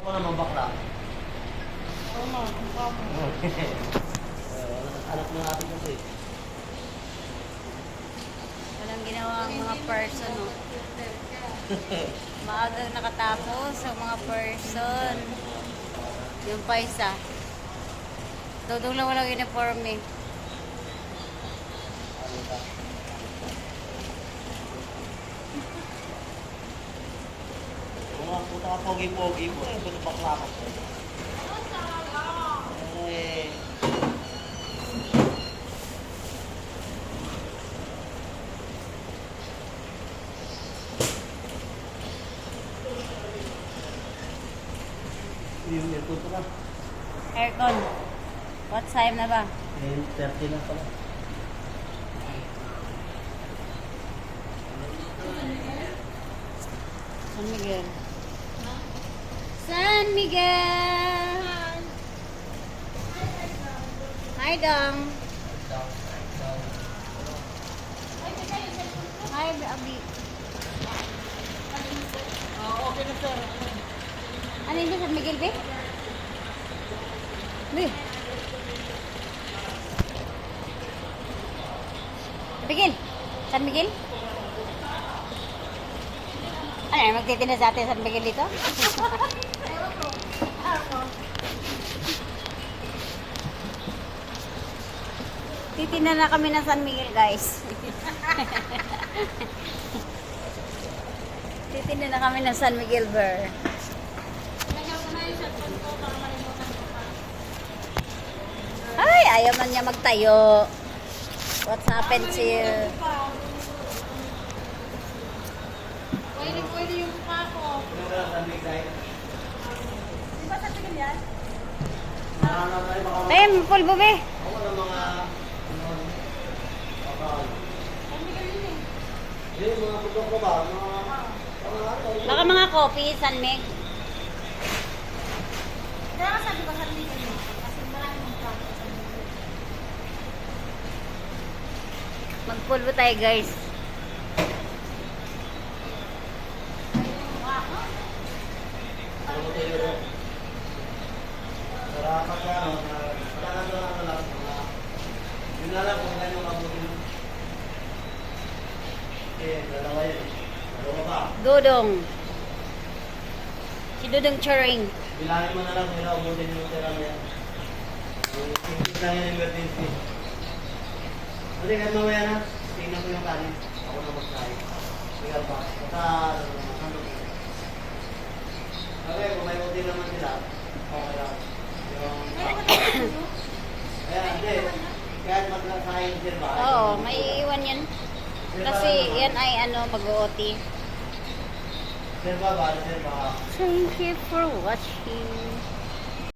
Ako naman bakla. Oo nga, ang kamo. Anak na natin kasi. Walang ginawa ang mga person, no? Maagang nakatapos ang mga person. Yung pa isa. Dudong lang walang uniforme. Mga puta ka pogi-pogi mo eh. Ba't bakla ka po? Eh. Yung aircon pa lang. Aircon. What time na ba? 10:30 na pala. San Miguel. San Miguel! Hi, Dong. Hi, Abi. Okay na sir. Ano yun, San Miguel, be? Be. Miguel. San Miguel? Ano, magtitinda sa atin San Miguel dito? Titinda na kami ng San Miguel, guys. Titinda na kami ng San Miguel Bear. Ay, ayaw man niya magtayo. What's happened to you? Pwede yung mukha ko. Ano ka lang sa midnight? Di ba sa tingin yan? Ano tayo baka... Tem, pulbo be. Ako ng mga... Ano? Baka... Ang bigal yun eh. Hindi, mga putok ko ba? Mga... Baka mga coffee, San Meg. Kaya ka sabi ko sa tingin yun. Kasi maraming mukha ko sa tingin. Magpulbo tayo, guys. Ano mo tayo rin? Sarapat ka, no? Kailangan ko lang lang. Yun na lang kung ganyan mabutin. Okay, dalawa yun. Dalawa ba? Dudong. Si Dudong Charing. Bilangin mo na lang kung ilang abutin yung tira mo yan. Tingin lang yung emergency. Kasi kahit mamaya na, tingnan ko yung kanin. Ako na magkain. Tingnan pa. Basta, ano okay, kung may buti naman sila, okay lang. Yung... Kaya, hindi. Kahit magkakain sila ba? Oo, may iwan yan. Kasi yan ay ano, mag-OT. Sir ba ba? Sir ba? Thank you for watching.